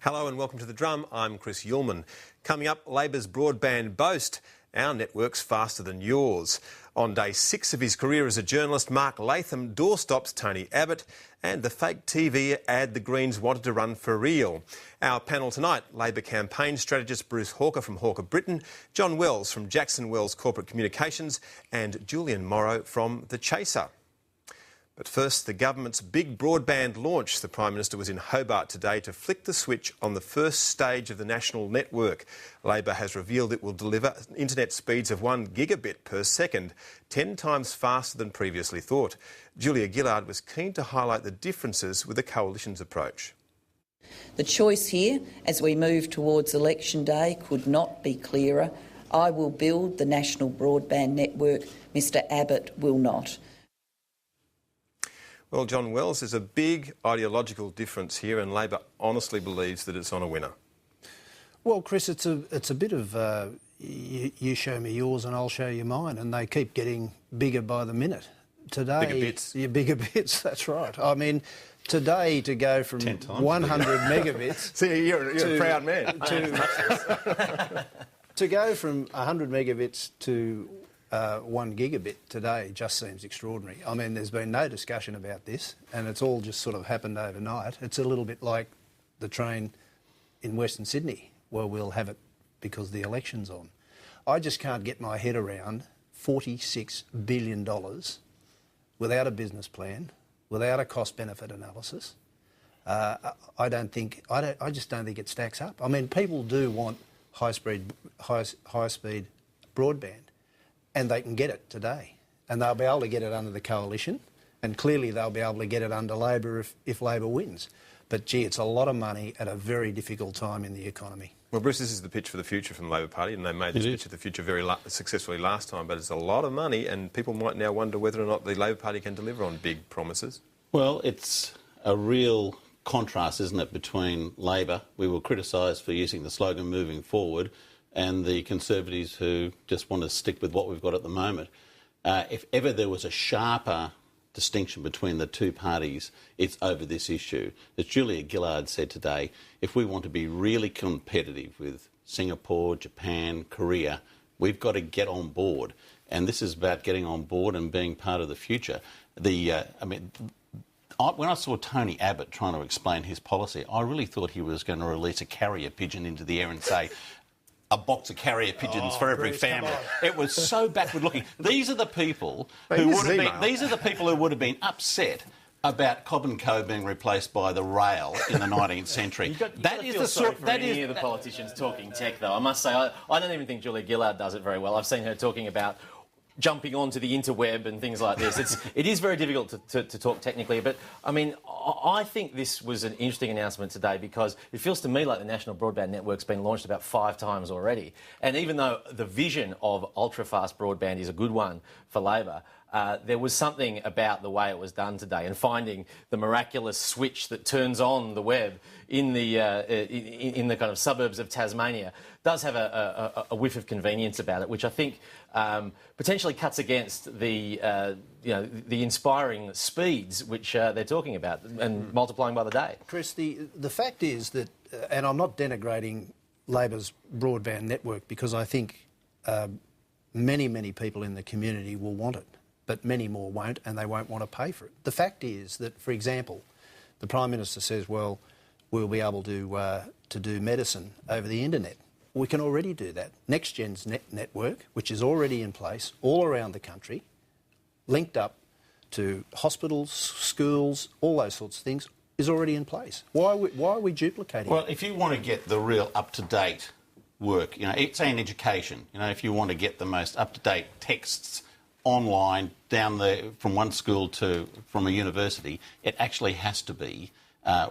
Hello and welcome to The Drum. I'm Chris Uhlmann. Coming up, Labor's broadband boast. Our network's faster than yours. On day 6 of his career as a journalist, Mark Latham doorstops Tony Abbott and the fake TV ad the Greens wanted to run for real. Our panel tonight, Labor campaign strategist Bruce Hawker from Hawker Britain, John Wells from Jackson Wells Corporate Communications and Julian Morrow from The Chaser. But first, the government's big broadband launch. The Prime Minister was in Hobart today to flick the switch on the first stage of the national network. Labor has revealed it will deliver internet speeds of 1 gigabit per second, 10 times faster than previously thought. Julia Gillard was keen to highlight the differences with the Coalition's approach. The choice here, as we move towards election day, could not be clearer. I will build the national broadband network. Mr Abbott will not. Well, John Wells, there's a big ideological difference here and Labor honestly believes that it's on a winner. Well, Chris, it's a bit of you show me yours and I'll show you mine, and they keep getting bigger by the minute. Today, bigger bits. Yeah, bigger bits, that's right. I mean, today to go from 100 megabits... See, you're a proud man. To go from 100 megabits to 1 gigabit today just seems extraordinary. I mean, there's been no discussion about this and it's all just sort of happened overnight. It's a little bit like the train in Western Sydney, where we'll have it because the election's on. I just can't get my head around $46 billion without a business plan, without a cost-benefit analysis. I just don't think it stacks up. I mean, people do want high-speed broadband, and they can get it today. And they'll be able to get it under the Coalition, and clearly they'll be able to get it under Labor if Labor wins. But, gee, it's a lot of money at a very difficult time in the economy. Well, Bruce, this is the pitch for the future from the Labor Party, and they made this pitch of the future very successfully last time, but it's a lot of money, and people might now wonder whether or not the Labor Party can deliver on big promises. Well, it's a real contrast, isn't it, between Labor, we were criticised for using the slogan moving forward, and the Conservatives who just want to stick with what we've got at the moment. If ever there was a sharper distinction between the two parties, it's over this issue. As Julia Gillard said today, if we want to be really competitive with Singapore, Japan, Korea, we've got to get on board. And this is about getting on board and being part of the future. When I saw Tony Abbott trying to explain his policy, I really thought he was going to release a carrier pigeon into the air and say, a box of carrier pigeons for every family. It was so backward-looking. These are the people who would have been upset about Cobb and Co being replaced by the rail in the 19th century. That is the sort. That is any of the politicians talking tech, though. I must say, I don't even think Julia Gillard does it very well. I've seen her talking about jumping onto the interweb and things like this. It is very difficult to talk technically, but I mean, I think this was an interesting announcement today because it feels to me like the National Broadband Network's been launched about 5 times already. And even though the vision of ultra-fast broadband is a good one for Labor, there was something about the way it was done today, and finding the miraculous switch that turns on the web in the kind of suburbs of Tasmania does have a whiff of convenience about it, which I think potentially cuts against the inspiring speeds which they're talking about and multiplying by the day. Chris, the fact is that, and I'm not denigrating Labor's broadband network because I think many people in the community will want it, but many more won't, and they won't want to pay for it. The fact is that, for example, the Prime Minister says, well, we'll be able to do medicine over the internet. We can already do that. NextGen's network, which is already in place all around the country, linked up to hospitals, schools, all those sorts of things, is already in place. Why are we duplicating it? Well, if you want to get the real up-to-date work, say in education, if you want to get the most up-to-date texts online down there from one school to from a university, it actually has to be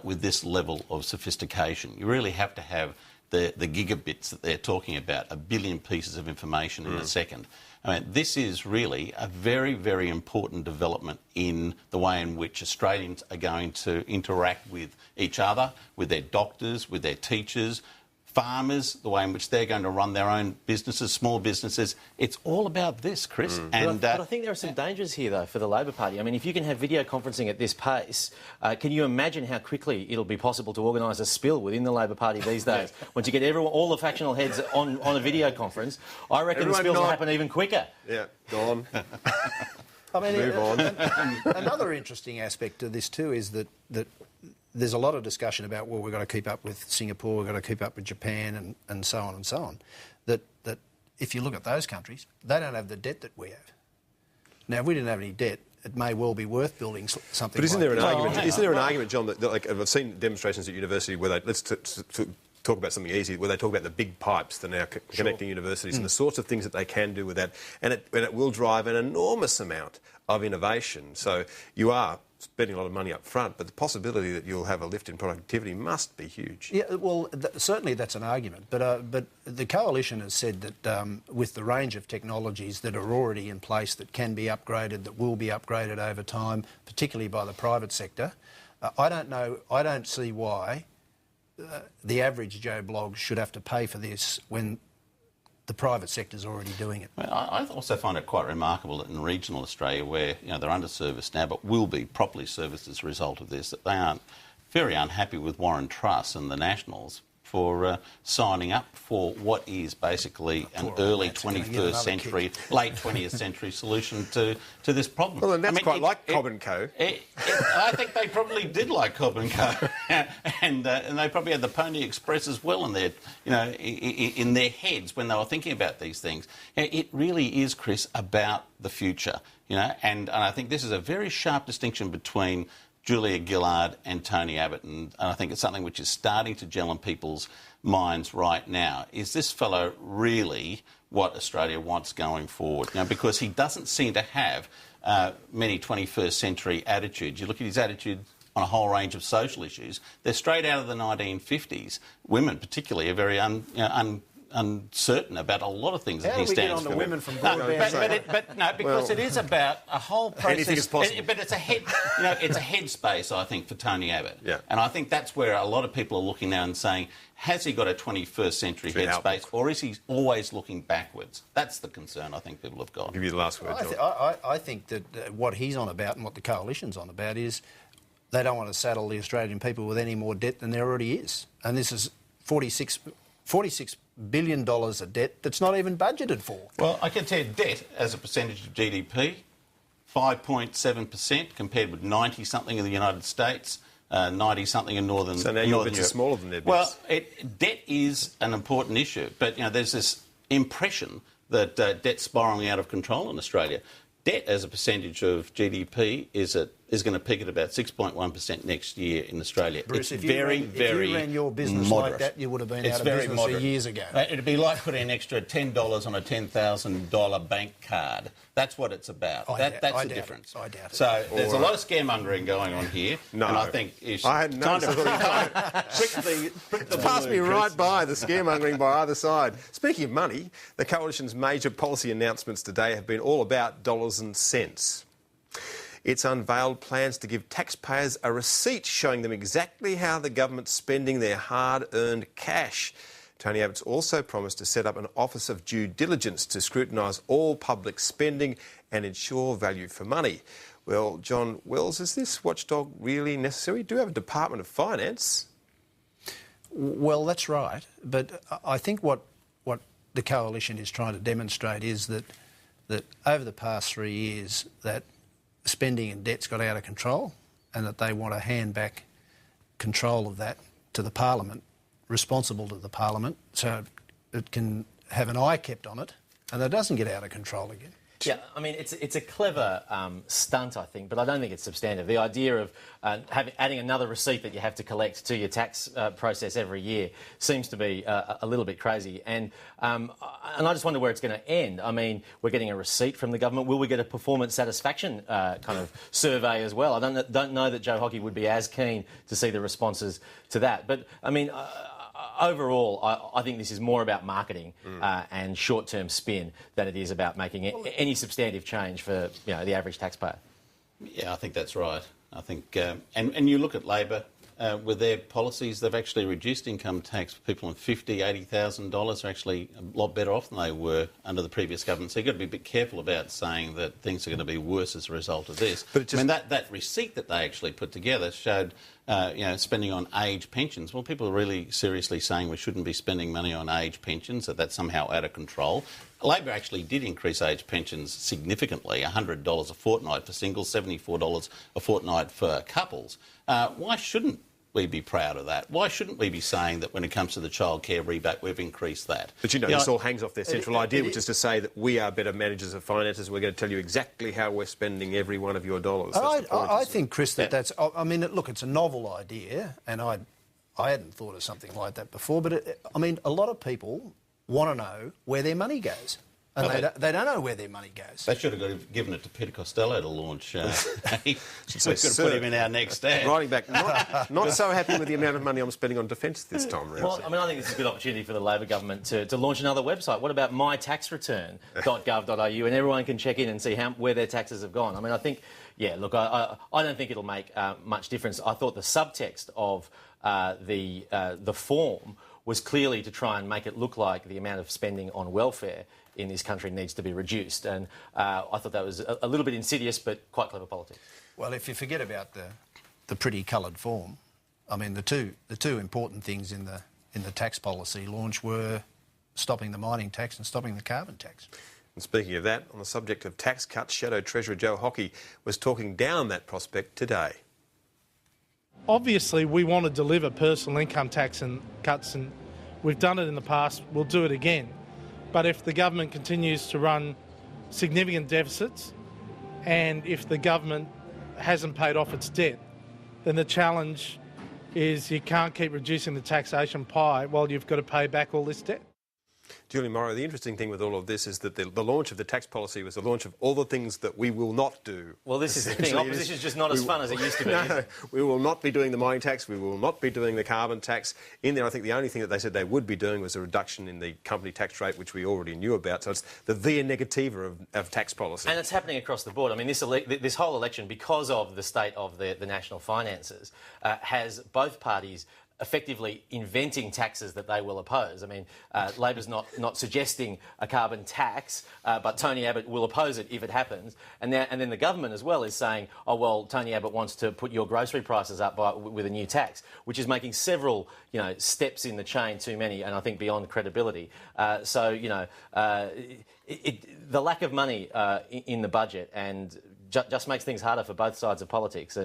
with this level of sophistication. You really have to have the gigabits that they're talking about, 1 billion pieces of information in a second. I mean, this is really a very, very important development in the way in which Australians are going to interact with each other, with their doctors, with their teachers, farmers, the way in which they're going to run their own businesses, small businesses. It's all about this, Chris. But I think there are some dangers here, though, for the Labor Party. I mean, if you can have video conferencing at this pace, can you imagine how quickly it'll be possible to organise a spill within the Labor Party these days? Once you get all the factional heads on a video conference, I reckon the spills will happen even quicker. Yeah, go on. I mean, Move on. Another interesting aspect to this too is that there's a lot of discussion about, well, we've got to keep up with Singapore, we've got to keep up with Japan and so on and so on. That if you look at those countries, they don't have the debt that we have. Now, if we didn't have any debt, it may well be worth building something. But isn't like there an this. argument? Isn't there an argument, John, that like I've seen demonstrations at university where they talk about something easy, where they talk about the big pipes that are now connecting universities and the sorts of things that they can do with that, and it will drive an enormous amount of innovation. So you are spending a lot of money up front, but the possibility that you'll have a lift in productivity must be huge. Yeah, well, certainly that's an argument. But the Coalition has said that with the range of technologies that are already in place that can be upgraded, that will be upgraded over time, particularly by the private sector, I don't see why the average Joe Bloggs should have to pay for this when the private sector's already doing it. Well, I also find it quite remarkable that in regional Australia, where they're under-serviced now but will be properly serviced as a result of this, that they aren't very unhappy with Warren Truss and the Nationals for signing up for what is basically an early 21st century, late 20th century solution to this problem. Well, and that's quite like Cobb and Co. I think they probably did like Cobb and Co. and they probably had the Pony Express as well in their, in their heads when they were thinking about these things. It really is, Chris, about the future, and I think this is a very sharp distinction between Julia Gillard and Tony Abbott, and I think it's something which is starting to gel in people's minds right now. Is this fellow really what Australia wants going forward? Because he doesn't seem to have many 21st century attitudes. You look at his attitude on a whole range of social issues, they're straight out of the 1950s. Women particularly are very uncertain about a lot lot of things that he stands for. How do we get on the women from broadband? Because it is about a whole process. Anything is possible. But it's a it's a headspace, I think, for Tony Abbott. Yeah. And I think that's where a lot of people are looking now and saying, has he got a 21st century headspace, or is he always looking backwards? That's the concern I think people have got. I'll give you the last word, John. I think that what he's on about and what the Coalition's on about is they don't want to saddle the Australian people with any more debt than there already is. And this is $46 billion of debt that's not even budgeted for. Well, I can tell you debt as a percentage of GDP, 5.7% compared with 90-something in the United States, 90-something in Northern Europe. So now your bits are smaller than their bits. Well, debt is an important issue, but there's this impression that debt's spiralling out of control in Australia. Debt as a percentage of GDP is going to peak at about 6.1% next year in Australia. Bruce, it's if you ran your business moderate. like that, you would have been It's out of very business moderate. years ago. It'd be like putting an extra $10 on a $10,000 bank card. That's what it's about. That's the difference. I doubt it. So there's a lot of scaremongering going on here. No. And I think it's I hadn't time noticed. to prick the Passed me balloon, right Chris. by the scaremongering by either side. Speaking of money, the Coalition's major policy announcements today have been all about dollars and cents. It's unveiled plans to give taxpayers a receipt showing them exactly how the government's spending their hard-earned cash. Tony Abbott's also promised to set up an Office of Due Diligence to scrutinise all public spending and ensure value for money. Well, John Wells, is this watchdog really necessary? Do we have a Department of Finance? Well, that's right. But I think what the Coalition is trying to demonstrate is that over the past 3 years that spending and debt's got out of control and that they want to hand back control of that to the Parliament, responsible to the Parliament, so it can have an eye kept on it and it doesn't get out of control again. Yeah, I mean, it's a clever stunt, I think, but I don't think it's substantive. The idea of adding another receipt that you have to collect to your tax process every year seems to be a little bit crazy. And I just wonder where it's going to end. I mean, we're getting a receipt from the government. Will we get a performance satisfaction kind of survey as well? I don't know that Joe Hockey would be as keen to see the responses to that. But, I mean... overall, I think this is more about marketing and short-term spin than it is about making any substantive change for the average taxpayer. Yeah, I think that's right. I think, and you look at Labor, with their policies, they've actually reduced income tax for people on $50,000, $80,000 are actually a lot better off than they were under the previous government. So you've got to be a bit careful about saying that things are going to be worse as a result of this. But I mean, that receipt that they actually put together showed spending on age pensions. Well, people are really seriously saying we shouldn't be spending money on age pensions, that that's somehow out of control. Labor actually did increase age pensions significantly, $100 a fortnight for singles, $74 a fortnight for couples. Why shouldn't we be proud of that? Why shouldn't we be saying that when it comes to the childcare rebate, we've increased that? But this all hangs off their central idea, which is to say that we are better managers of finances. We're going to tell you exactly how we're spending every one of your dollars. I think, Chris, that's... I mean, look, it's a novel idea, and I hadn't thought of something like that before, but, a lot of people want to know where their money goes. And they don't know where their money goes. They should have given it to Peter Costello to launch. We could put him in our next ad. Writing back, not so happy with the amount of money I'm spending on defence this time round. Well, I think it's a good opportunity for the Labor government to launch another website. What about mytaxreturn.gov.au, and everyone can check in and see where their taxes have gone. I think, look, I don't think it'll make much difference. I thought the subtext of the form was clearly to try and make it look like the amount of spending on welfare in this country needs to be reduced. And I thought that was a little bit insidious, but quite clever politics. Well, if you forget about the pretty coloured form, the two important things in the tax policy launch were stopping the mining tax and stopping the carbon tax. And speaking of that, on the subject of tax cuts, Shadow Treasurer Joe Hockey was talking down that prospect today. Obviously, we want to deliver personal income tax and cuts, and we've done it in the past. We'll do it again. But if the government continues to run significant deficits, and if the government hasn't paid off its debt, then the challenge is you can't keep reducing the taxation pie while you've got to pay back all this debt. Julian Morrow, the interesting thing with all of this is that the launch of the tax policy was the launch of all the things that we will not do. Well, this is the thing. Opposition is just not as fun as it used to be. No, we will not be doing the mining tax. We will not be doing the carbon tax. In there, I think the only thing that they said they would be doing was a reduction in the company tax rate, which we already knew about. So it's the via negativa of tax policy. And it's happening across the board. This whole election, because of the state of the national finances, has both parties effectively inventing taxes that they will oppose. Labor's not suggesting a carbon tax, but Tony Abbott will oppose it if it happens. And then the government as well is saying, oh, well, Tony Abbott wants to put your grocery prices up with a new tax, which is making several, steps in the chain too many, and I think beyond credibility. The lack of money in the budget and just makes things harder for both sides of politics.